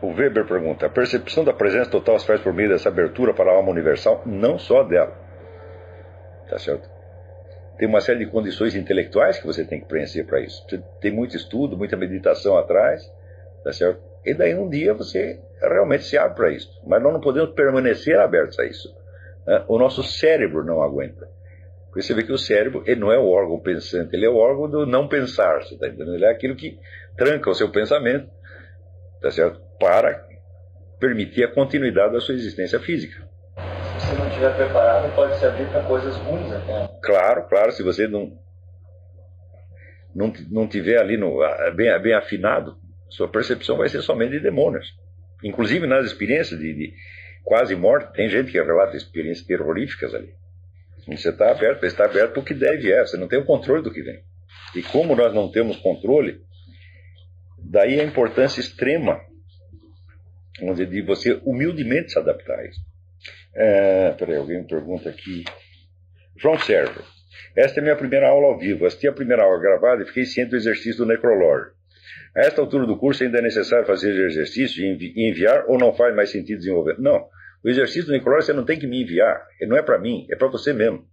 O Weber pergunta: a percepção da presença total se faz por meio dessa abertura para a alma universal? Não só dela. Tá certo? Tem uma série de condições intelectuais que você tem que preencher para isso. Tem muito estudo, muita meditação atrás, tá certo? E daí um dia você realmente se abre para isso. Mas nós não podemos permanecer abertos a isso. O nosso cérebro não aguenta. Porque você vê que o cérebro, ele não é o órgão pensante, ele é o órgão do não pensar, você tá entendendo? Ele é aquilo que tranca o seu pensamento, tá certo? Para permitir a continuidade da sua existência física. Se você não estiver preparado, pode se abrir para coisas ruins até. Claro, se você não tiver ali bem afinado, sua percepção vai ser somente de demônios. Inclusive nas experiências de quase morte, tem gente que relata experiências terroríficas ali. Você está aberto para o que deve você não tem o controle do que vem. E como nós não temos controle, daí a importância extrema, vamos dizer, de você humildemente se adaptar a isso. Peraí, alguém me pergunta aqui. João Sérgio: esta é a minha primeira aula ao vivo. Assisti a primeira aula gravada e fiquei ciente do exercício do necrológio. A esta altura do curso ainda é necessário fazer exercício e enviar, ou não faz mais sentido desenvolver? Não. O exercício do necrológio você não tem que me enviar. Ele não é para mim, é para você mesmo.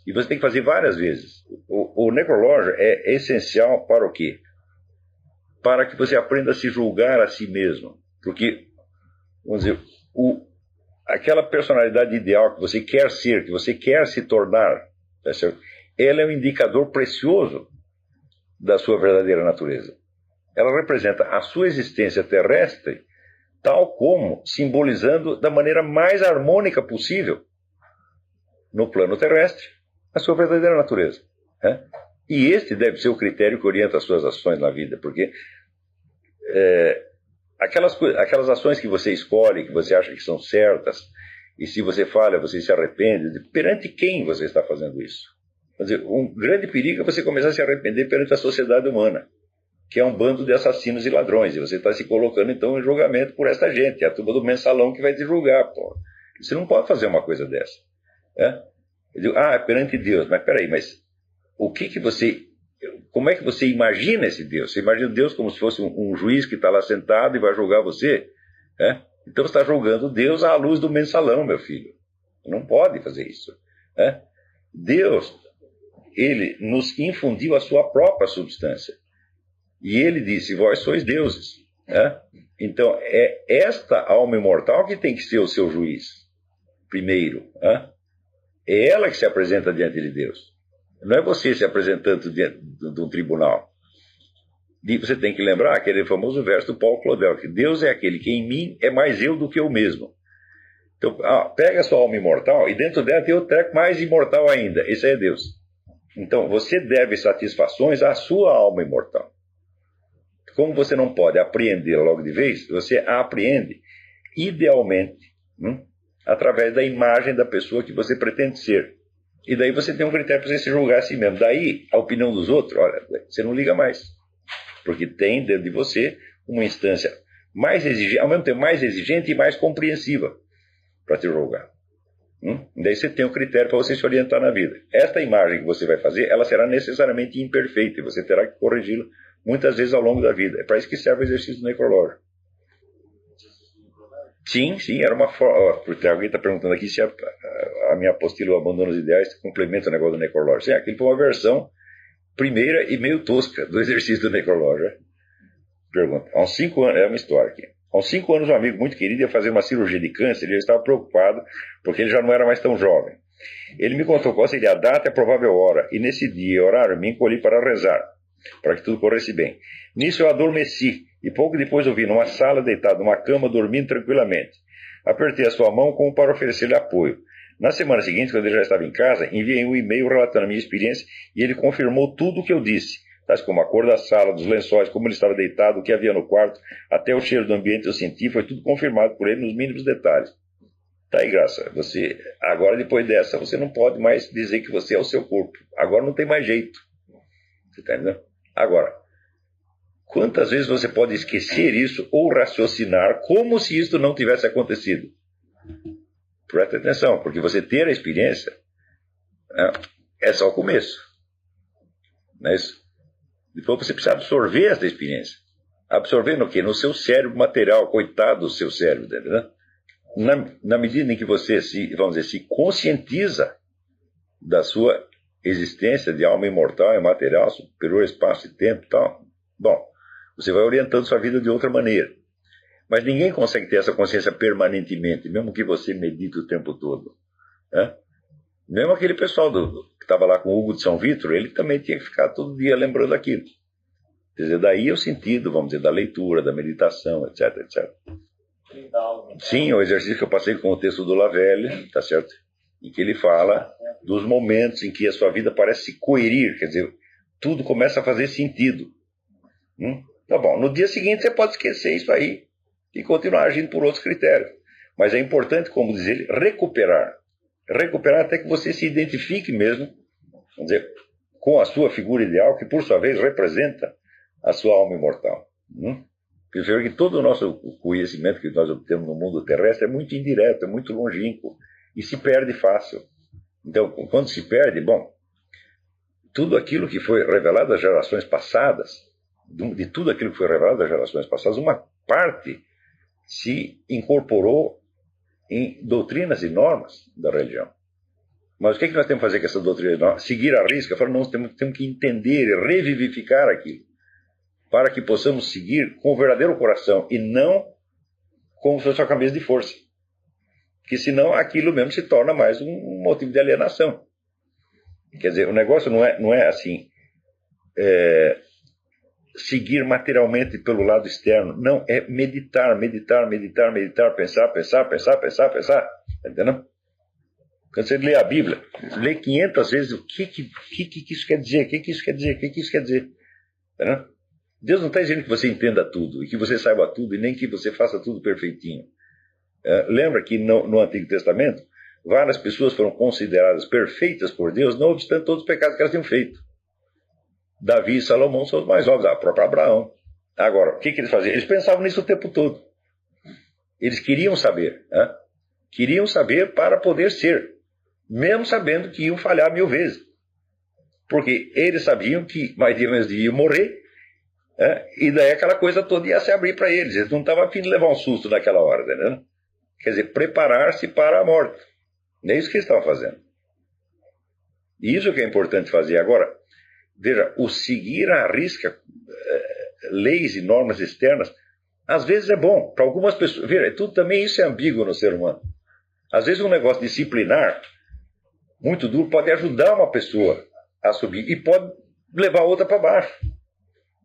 E você tem que fazer várias vezes. O necrológio é essencial para o quê? Para que você aprenda a se julgar a si mesmo. Porque, vamos dizer, aquela personalidade ideal que você quer ser, que você quer se tornar, tá certo? Ela é um indicador precioso da sua verdadeira natureza. Ela representa a sua existência terrestre, tal como simbolizando da maneira mais harmônica possível, no plano terrestre, a sua verdadeira natureza. E este deve ser o critério que orienta as suas ações na vida, porque aquelas ações que você escolhe, que você acha que são certas, e se você falha, você se arrepende, perante quem você está fazendo isso? Quer dizer, um grande perigo é você começar a se arrepender perante a sociedade humana, que é um bando de assassinos e ladrões, e você está se colocando então em julgamento por essa gente, é a turma do mensalão que vai te julgar, pô. Você não pode fazer uma coisa dessa. Eu digo, é perante Deus, mas peraí, como é que você imagina esse Deus? Você imagina Deus como se fosse um juiz que está lá sentado e vai julgar você? Então você está julgando Deus à luz do mensalão, meu filho. Não pode fazer isso. Deus, ele nos infundiu a sua própria substância. E ele disse: vós sois deuses. Então é esta alma imortal que tem que ser o seu juiz, primeiro. É ela que se apresenta diante de Deus. Não é você se apresentando diante de um tribunal. E você tem que lembrar aquele famoso verso do Paulo Claudel, que Deus é aquele que em mim é mais eu do que eu mesmo. Então, pega a sua alma imortal e dentro dela tem outro treco mais imortal ainda. Esse é Deus. Então, você deve satisfações à sua alma imortal. Como você não pode apreender logo de vez, você a apreende idealmente, através da imagem da pessoa que você pretende ser. E daí você tem um critério para você se julgar a si mesmo. Daí, a opinião dos outros, olha, você não liga mais. Porque tem dentro de você uma instância mais exigente, ao mesmo tempo mais exigente e mais compreensiva para te julgar. Daí você tem um critério para você se orientar na vida. Esta imagem que você vai fazer, ela será necessariamente imperfeita e você terá que corrigi-la muitas vezes ao longo da vida. É para isso que serve o exercício do necrológio. Sim, era uma forma. Porque alguém está perguntando aqui se a minha apostila, o Abandono dos Ideais, complementa o negócio do necrológio. Sim, aquilo foi uma versão primeira e meio tosca do exercício do necrológio. Pergunta: há uns 5 anos, é uma história aqui. Há uns 5 anos, um amigo muito querido ia fazer uma cirurgia de câncer e ele estava preocupado porque ele já não era mais tão jovem. Ele me contou qual seria a data e a provável hora, e nesse dia e horário me encolhi para rezar, para que tudo corresse bem. Nisso eu adormeci, e pouco depois eu vi numa sala deitado numa cama dormindo tranquilamente. Apertei a sua mão como para oferecer-lhe apoio. Na semana seguinte, quando ele já estava em casa, enviei um e-mail relatando a minha experiência e ele confirmou tudo o que eu disse, tais como a cor da sala, dos lençóis, como ele estava deitado, o que havia no quarto, até o cheiro do ambiente eu senti, foi tudo confirmado por ele nos mínimos detalhes. Tá aí, Graça, você, agora depois dessa, você não pode mais dizer que você é o seu corpo. Agora não tem mais jeito. Você está entendendo? Agora, quantas vezes você pode esquecer isso ou raciocinar como se isso não tivesse acontecido? Presta atenção, porque você ter a experiência é só o começo. Não é isso? Depois você precisa absorver essa experiência. Absorvendo o quê? No seu cérebro material, coitado do seu cérebro, né? Na medida em que você se conscientiza da sua existência de alma imortal, imaterial, superior espaço e tempo e tal, bom, você vai orientando sua vida de outra maneira. Mas ninguém consegue ter essa consciência permanentemente, mesmo que você medite o tempo todo. Né? Mesmo aquele pessoal que estava lá com o Hugo de São Vítor, ele também tinha que ficar todo dia lembrando aquilo. Quer dizer, daí é o sentido, vamos dizer, da leitura, da meditação, etc, etc. Sim, o exercício que eu passei com o texto do Lavelle, tá certo? Em que ele fala dos momentos em que a sua vida parece se coerir, quer dizer, tudo começa a fazer sentido. Tá bom, no dia seguinte você pode esquecer isso aí e continuar agindo por outros critérios. Mas é importante, como diz ele, recuperar. Recuperar até que você se identifique mesmo, vamos dizer, com a sua figura ideal, que por sua vez representa a sua alma imortal. Porque que todo o nosso conhecimento que nós obtemos no mundo terrestre é muito indireto, é muito longínquo e se perde fácil. Então, quando se perde, bom, tudo aquilo que foi revelado às gerações passadas, de tudo aquilo que foi revelado às gerações passadas, uma parte se incorporou em doutrinas e normas da religião. Mas o que nós temos que fazer com essa doutrina e normas? Seguir a risca? Falar, não, temos que entender e revivificar aquilo, para que possamos seguir com o verdadeiro coração e não como se fosse uma camisa de força. Que senão aquilo mesmo se torna mais um motivo de alienação. Quer dizer, o negócio não é assim, seguir materialmente pelo lado externo. Não, é meditar, pensar. Entendeu? Quando você lê a Bíblia, lê 500 vezes o que isso quer dizer, o que isso quer dizer. Entendeu? Deus não está dizendo que você entenda tudo, e que você saiba tudo, e nem que você faça tudo perfeitinho. Lembra que no Antigo Testamento, várias pessoas foram consideradas perfeitas por Deus, não obstante todos os pecados que elas tinham feito. Davi e Salomão são os mais óbvios, a própria Abraão. Agora, o que eles faziam? Eles pensavam nisso o tempo todo. Eles queriam saber. Queriam saber para poder ser, mesmo sabendo que iam falhar 1000 vezes. Porque eles sabiam que mais de menos iam morrer, e daí aquela coisa toda ia se abrir para eles. Eles não estavam a fim de levar um susto naquela hora, né? Quer dizer, preparar-se para a morte. É isso que eles estavam fazendo. E isso que é importante fazer. Agora, veja, o seguir à risca leis e normas externas, às vezes é bom. Para algumas pessoas, veja, tudo também isso é ambíguo no ser humano. Às vezes um negócio disciplinar, muito duro, pode ajudar uma pessoa a subir e pode levar a outra para baixo.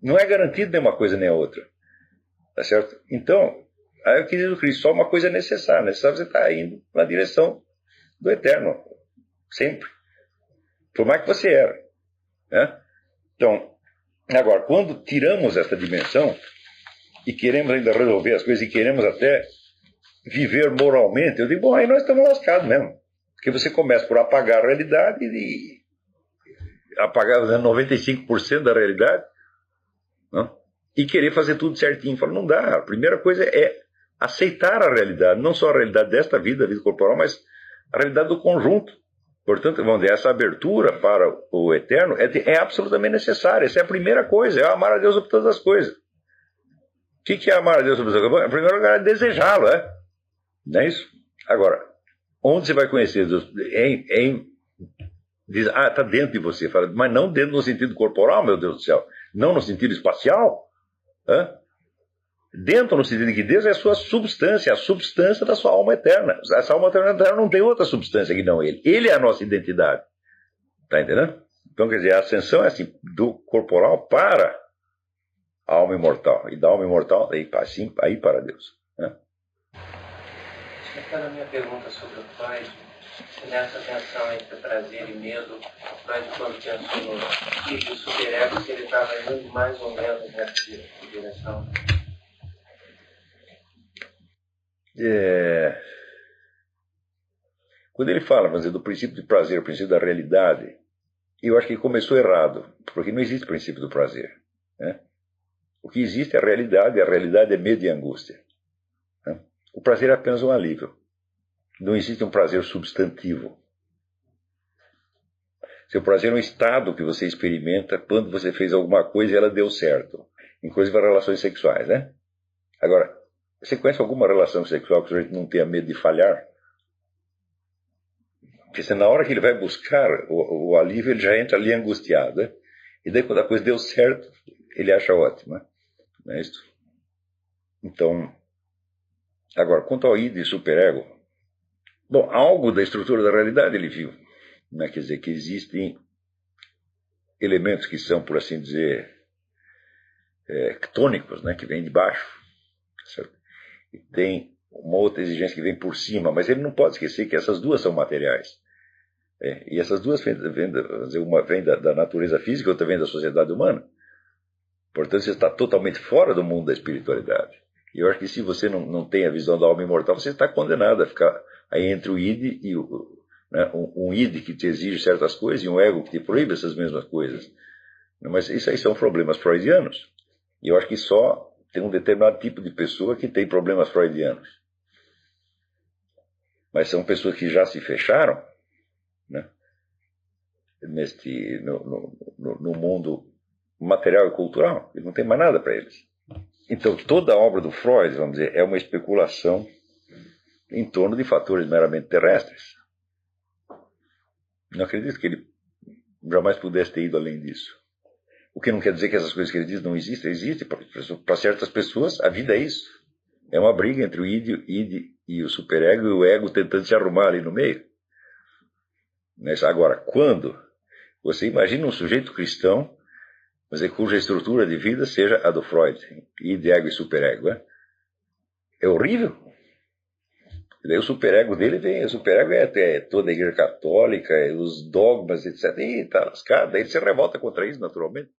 Não é garantido nem uma coisa nem a outra. Tá certo? Então, aí o que diz o Cristo, só uma coisa é necessária. Necessário você estar indo na direção do eterno. Sempre. Por mais que você era. Então, agora, quando tiramos essa dimensão e queremos ainda resolver as coisas e queremos até viver moralmente, eu digo, bom, aí nós estamos lascados mesmo. Porque você começa por apagar a realidade e apagar 95% da realidade, e querer fazer tudo certinho. Fala, não dá. A primeira coisa é aceitar a realidade, não só a realidade desta vida, a vida corporal, mas a realidade do conjunto. Portanto, vamos dizer, essa abertura para o eterno é absolutamente necessária. Essa é a primeira coisa, é amar a Deus sobre todas as coisas. O que é amar a Deus sobre todas as coisas? Em primeiro lugar, é desejá-lo, não é isso? Agora, onde você vai conhecer Deus? Diz, está dentro de você. Fala, mas não dentro no sentido corporal, meu Deus do céu. Não no sentido espacial. Dentro no sentido de que Deus é a sua substância, a substância da sua alma eterna. Essa alma eterna não tem outra substância que não Ele. Ele é a nossa identidade. Está entendendo? Então, quer dizer, a ascensão é assim, do corporal para a alma imortal. E da alma imortal, aí para Deus. Essa era a minha pergunta sobre o Freud. Nessa tensão entre prazer e medo, Freud, quando pensou no id, o superego, se ele estava indo mais ou menos nessa direção. Quando ele fala, vamos dizer, do princípio de prazer, o princípio da realidade, eu acho que ele começou errado, porque não existe princípio do prazer. O que existe é a realidade, e a realidade é medo e angústia. O prazer é apenas um alívio. Não existe um prazer substantivo. Seu prazer é um estado que você experimenta quando você fez alguma coisa e ela deu certo. inclusive as relações sexuais, né? Agora, você conhece alguma relação sexual que o sujeito não tenha medo de falhar? Porque na hora que ele vai buscar o alívio, ele já entra ali angustiado, né? E daí quando a coisa deu certo, ele acha ótimo, né? Não é isso? Então, agora, quanto ao id e superego, bom, algo da estrutura da realidade ele viu, né? Quer dizer, que existem elementos que são, por assim dizer, tônicos, né? Que vêm de baixo, certo? E tem uma outra exigência que vem por cima, mas ele não pode esquecer que essas duas são materiais. E essas duas uma vem da natureza física, outra vem da sociedade humana. Portanto, você está totalmente fora do mundo da espiritualidade. E eu acho que se você não tem a visão da alma imortal, você está condenado a ficar aí entre o id e né, um id que te exige certas coisas e um ego que te proíbe essas mesmas coisas. Mas isso aí são problemas freudianos. E eu acho que só tem um determinado tipo de pessoa que tem problemas freudianos. Mas são pessoas que já se fecharam, né, no mundo material e cultural, e não tem mais nada para eles. Então, toda a obra do Freud, vamos dizer, é uma especulação em torno de fatores meramente terrestres. Não acredito que ele jamais pudesse ter ido além disso. O que não quer dizer que essas coisas que ele diz não existem. Existem. Para certas pessoas, a vida é isso. É uma briga entre o id e o superego, e o ego tentando se arrumar ali no meio. Agora, quando você imagina um sujeito cristão, cuja estrutura de vida seja a do Freud, id, ego e superego, é horrível. E daí o superego dele o superego é toda a igreja católica, os dogmas, etc. E tá lascado, daí ele se revolta contra isso, naturalmente.